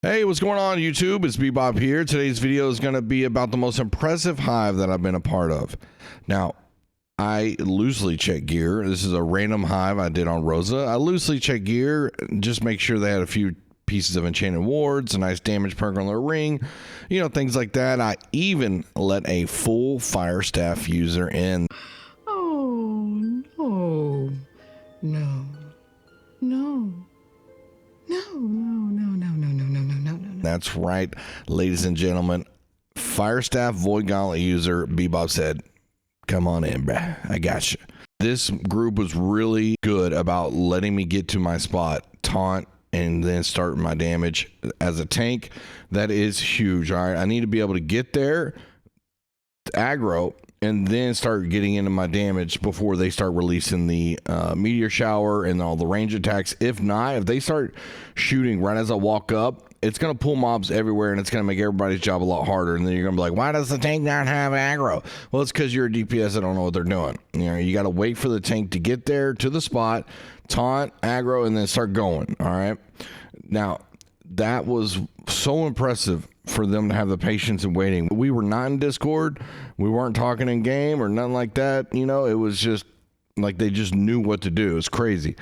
Hey, what's going on YouTube? It's Bebop here. Today's video is going to be about the most impressive hive that I've been a part of. Now, I loosely check gear. This is a random hive I did on Rosa. I loosely check gear, just make sure they had a few pieces of enchanted wards, a nice damage perk on their ring, you know, things like that. I even let a full fire staff user in. Oh, no. No. No. That's right, ladies and gentlemen. Firestaff Void Gauntlet user Bebop said, "Come on in, bruh. I got you." This group was really good about letting me get to my spot, taunt, and then start my damage. As a tank, that is huge. All right, I need to be able to get there, aggro, and then start getting into my damage before they start releasing the meteor shower and all the range attacks. If not, if they start shooting right as I walk up, it's going to pull mobs everywhere, and it's going to make everybody's job a lot harder. And then you're going to be like, why does the tank not have aggro? Well, it's because you're a DPS that don't know what they're doing. You know, you got to wait for the tank to get there to the spot, taunt, aggro, and then start going. All right. Now, that was so impressive for them to have the patience and waiting. We were not in Discord. We weren't talking in game or nothing like that. You know, it was just like they just knew what to do. It was crazy.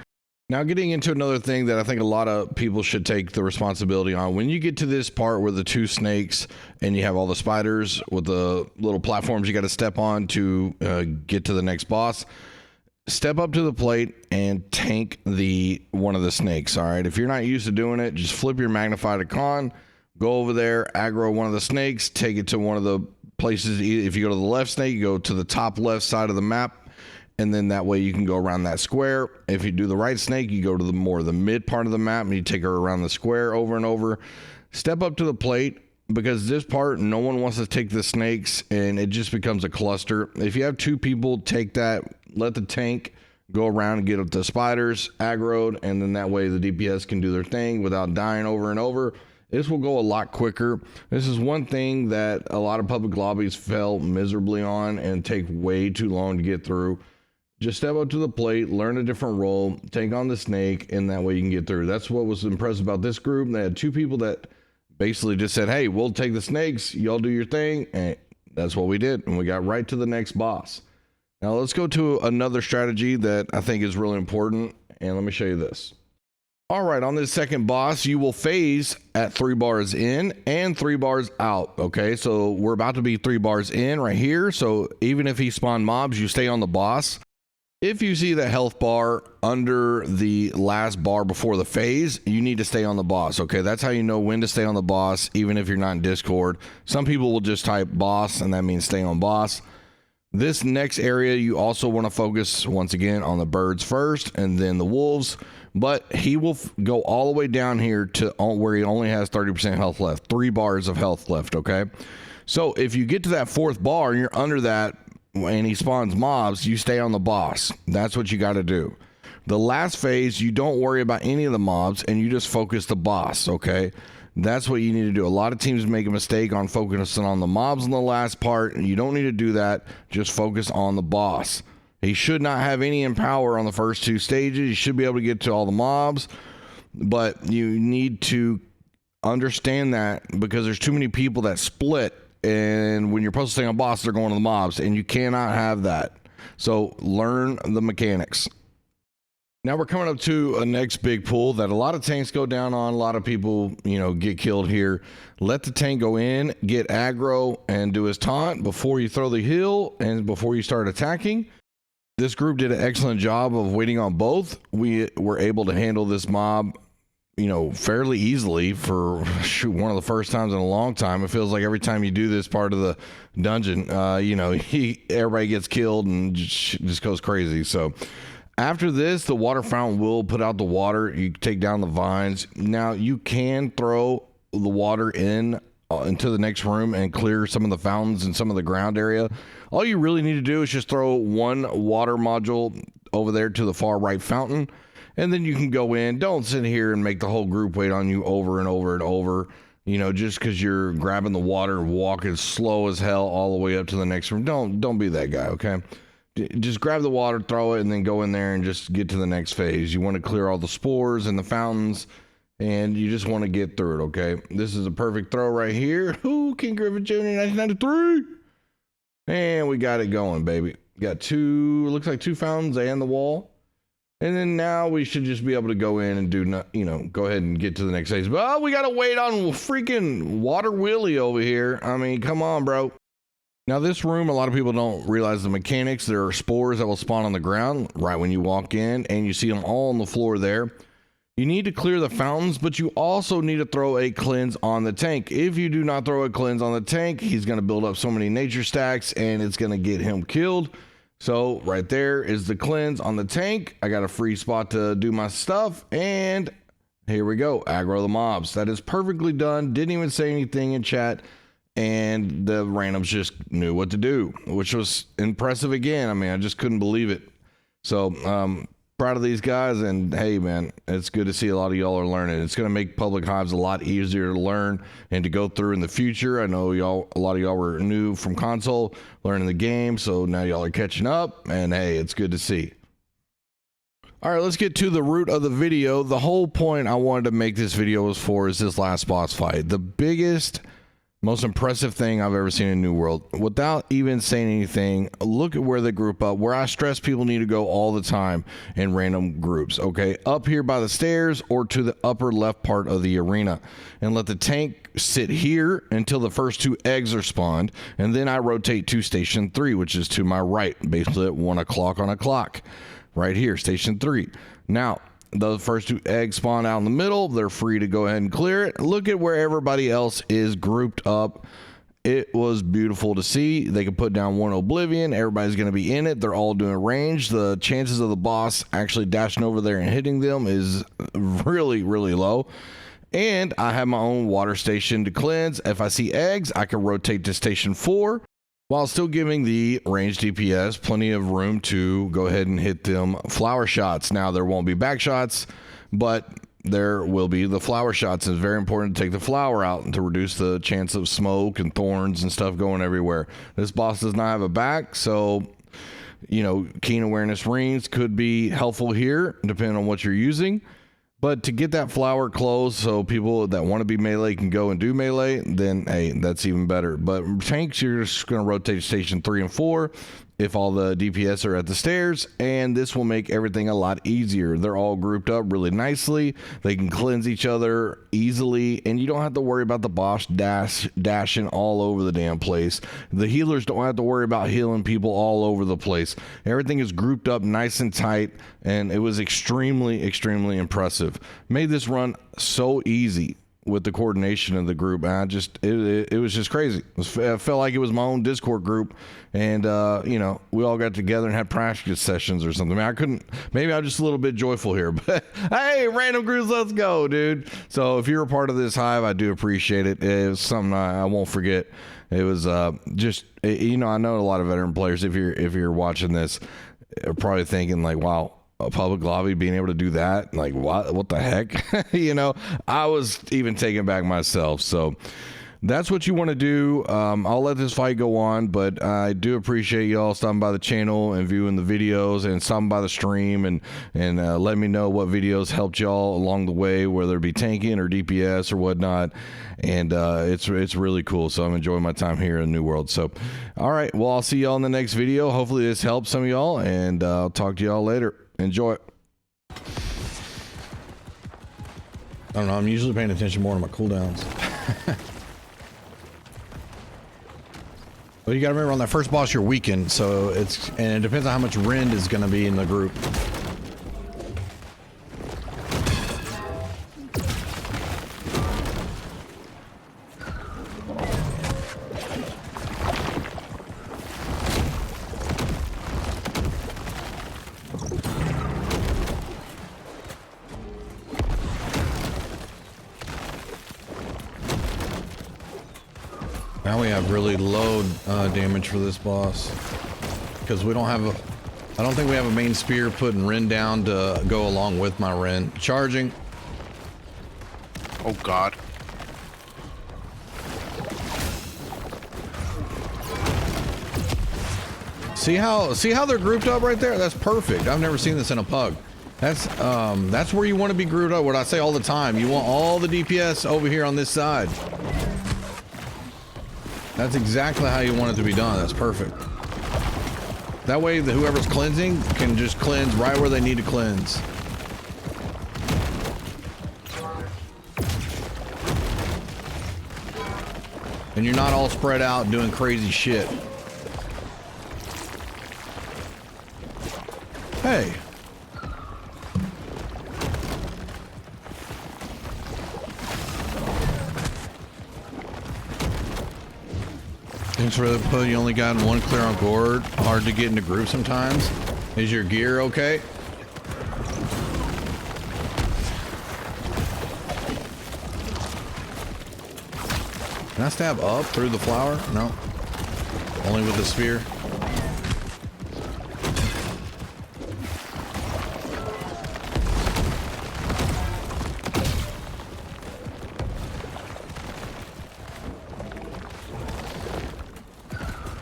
Now, getting into another thing that I think a lot of people should take the responsibility on. When you get to this part where the two snakes and you have all the spiders with the little platforms you got to step on to get to the next boss, step up to the plate and tank one of the snakes. All right. If you're not used to doing it, just flip your magnified icon, go over there, aggro one of the snakes, take it to one of the places. If you go to the left snake, you go to the top left side of the map. And then that way you can go around that square. If you do the right snake, you go to the mid part of the map and you take her around the square over and over. Step up to the plate, because this part, no one wants to take the snakes and it just becomes a cluster. If you have two people, take that, let the tank go around and get the spiders aggroed, and then that way the DPS can do their thing without dying over and over. This will go a lot quicker. This is one thing that a lot of public lobbies fail miserably on and take way too long to get through. Just step up to the plate, learn a different role, take on the snake, and that way you can get through. That's what was impressive about this group. They had two people that basically just said, hey, we'll take the snakes, y'all do your thing, and that's what we did, and we got right to the next boss. Now let's go to another strategy that I think is really important, and let me show you this. All right, on this second boss, you will phase at 3 bars in and 3 bars out. Okay, so we're about to be 3 bars in right here, so even if he spawned mobs, you stay on the boss. If you see the health bar under the last bar before the phase, you need to stay on the boss. Okay, that's how you know when to stay on the boss, even if you're not in Discord. Some people will just type boss, and that means stay on boss. This next area, you also want to focus once again on the birds first and then the wolves, but he will go all the way down here to where he only has 30% health left, 3 bars of health left. Okay, so if you get to that 4th bar and you're under that, and he spawns mobs, you stay on the boss. That's what you got to do. The last phase, you don't worry about any of the mobs and you just focus the boss. Okay, that's what you need to do. A lot of teams make a mistake on focusing on the mobs in the last part, and you don't need to do that. Just focus on the boss. He should not have any empower on the first 2 stages. You should be able to get to all the mobs, but you need to understand that because there's too many people that split. And when you're supposed to stay on boss, they're going to the mobs, and you cannot have that. So learn the mechanics. Now we're coming up to a next big pool that a lot of tanks go down on. A lot of people, you know, get killed here. Let the tank go in, get aggro, and do his taunt before you throw the heal and before you start attacking. This group did an excellent job of waiting on both. We were able to handle this mob, you know, fairly easily for one of the first times in a long time. It feels like every time you do this part of the dungeon, you know, everybody gets killed and just goes crazy. So after this, the water fountain will put out the water. You take down the vines. Now you can throw the water into the next room and clear some of the fountains and some of the ground area. All you really need to do is just throw one water module over there to the far right fountain. And then you can go in. Don't sit here and make the whole group wait on you over and over and over. You know, just because you're grabbing the water and walking slow as hell all the way up to the next room. Don't be that guy, okay? Just grab the water, throw it, and then go in there and just get to the next phase. You want to clear all the spores and the fountains. and you just want to get through it, okay? This is a perfect throw right here. Ooh, King Griffin Jr. 1993. And we got it going, baby. Got two, looks like 2 fountains and the wall. And then now we should just be able to go in and do, go ahead and get to the next stage. But oh, we got to wait on freaking Water Willie over here. I mean, come on, bro. Now this room, a lot of people don't realize the mechanics. There are spores that will spawn on the ground right when you walk in, and you see them all on the floor there. You need to clear the fountains, but you also need to throw a cleanse on the tank. If you do not throw a cleanse on the tank, he's going to build up so many nature stacks, and it's going to get him killed. So right there is the cleanse on the tank. I got a free spot to do my stuff, and here we go. Aggro the mobs. That is perfectly done. Didn't even say anything in chat, and the randoms just knew what to do, which was impressive again. I mean, I just couldn't believe it. So proud of these guys, and hey man, it's good to see a lot of y'all are learning. It's going to make public hives a lot easier to learn and to go through in the future. I know a lot of y'all were new from console learning the game, so now y'all are catching up, and hey, it's good to see. All right, let's get to the root of the video. The whole point I wanted to make this video was for is this last boss fight. The biggest, most impressive thing I've ever seen in New World. Without even saying anything, look at where they group up, where I stress people need to go all the time in random groups, okay? Up here by the stairs or to the upper left part of the arena. And let the tank sit here until the first 2 eggs are spawned. And then I rotate to station 3, which is to my right, basically at 1 o'clock on a clock. Right here, station 3. Now, the first 2 eggs spawn out in the middle. They're free to go ahead and clear it. Look at where everybody else is grouped up. It was beautiful to see. They can put down 1 Oblivion. Everybody's going to be in it. They're all doing range. The chances of the boss actually dashing over there and hitting them is really, really low. And I have my own water station to cleanse. If I see eggs, I can rotate to station 4. While still giving the range DPS plenty of room to go ahead and hit them flower shots. Now, there won't be back shots, but there will be the flower shots. It's very important to take the flower out and to reduce the chance of smoke and thorns and stuff going everywhere. This boss does not have a back, so, keen awareness rings could be helpful here, depending on what you're using. But to get that flower closed so people that want to be melee can go and do melee, then, hey, that's even better. But tanks, you're just going to rotate station 3 and 4 if all the DPS are at the stairs, and this will make everything a lot easier. They're all grouped up really nicely. They can cleanse each other easily, and you don't have to worry about the boss dashing all over the damn place. The healers don't have to worry about healing people all over the place. Everything is grouped up nice and tight, and it was extremely, extremely impressive. Made this run so easy with the coordination of the group. And it was just crazy. It felt like it was my own Discord group, and we all got together and had practice sessions or something. Maybe I'm just a little bit joyful here, but hey, random groups, let's go, dude. So if you're a part of this hive, I do appreciate it. It was something I won't forget. It was I know a lot of veteran players, if you're watching this, are probably thinking like, wow, a public lobby being able to do that, like what the heck? I was even taken back myself. So that's what you want to do. I'll let this fight go on, but I do appreciate y'all stopping by the channel and viewing the videos and stopping by the stream and let me know what videos helped y'all along the way, whether it be tanking or DPS or whatnot. And it's really cool. So I'm enjoying my time here in New World. So, all right. Well, I'll see y'all in the next video. Hopefully this helps some of y'all, and I'll talk to y'all later. Enjoy it. I don't know. I'm usually paying attention more to my cooldowns. Well, you got to remember on that first boss, you're weakened, so it depends on how much rend is going to be in the group. Now we have really low damage for this boss because we don't have I don't think we have a main spear putting Ren down to go along with my Ren. Charging. Oh God. See how they're grouped up right there? That's perfect. I've never seen this in a pug. That's where you want to be grouped up. What I say all the time, you want all the DPS over here on this side. That's exactly how you want it to be done. That's perfect. That way, whoever's cleansing can just cleanse right where they need to cleanse. And you're not all spread out doing crazy shit. Hey. Thanks for the put. You only got one clear on board. Hard to get into group sometimes. Is your gear okay? Can I stab up through the flower? No. Only with the spear.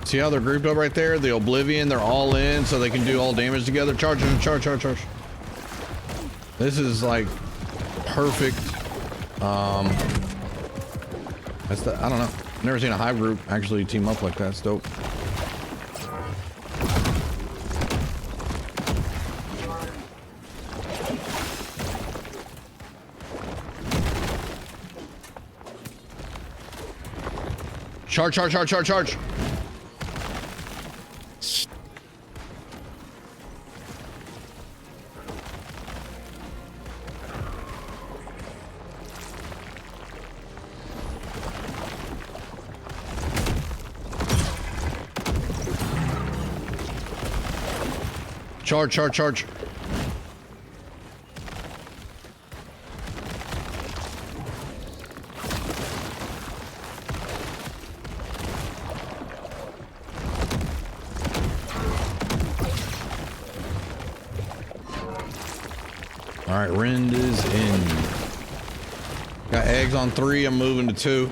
See how they're grouped up right there? The Oblivion, they're all in so they can do all damage together. Charge. This is like perfect. I don't know. Never seen a Hive group actually team up like that. It's dope. Charge. Charge. All right, Rend is in. Got eggs on 3. I'm moving to 2.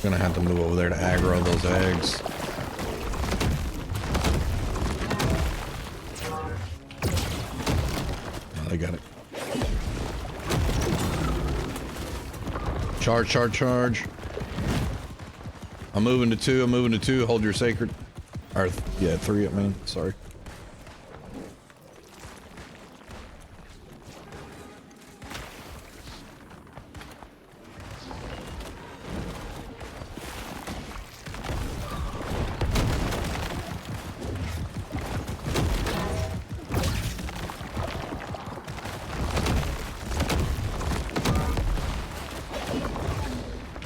Gonna have to move over there to aggro those eggs. Oh, they got it. Charge. I'm moving to 2. Hold your sacred. Or, yeah, 3, I mean, sorry.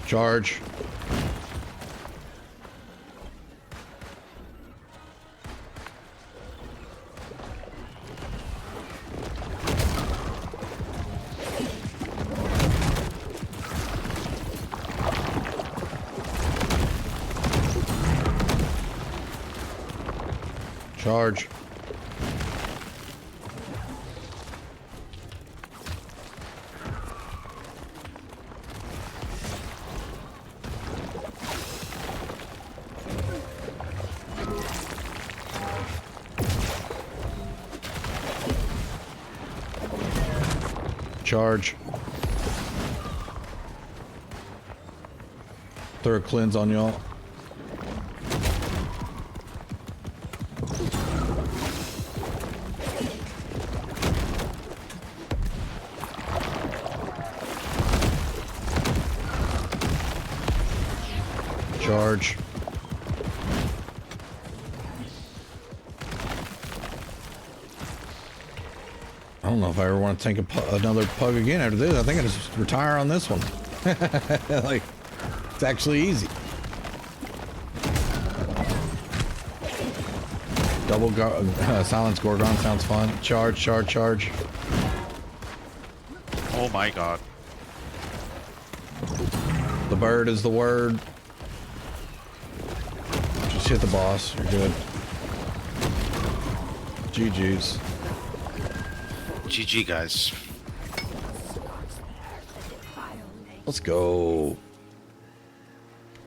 Charge. Charge. Charge. Throw a cleanse on y'all. Charge. I don't know if I ever want to take another pug again after this. I think I just retire on this one. Like, it's actually easy. Double silence Gorgon sounds fun. Charge. Oh my god. bird is the word. Just hit the boss. You're good. GG's. GG, guys. Let's go.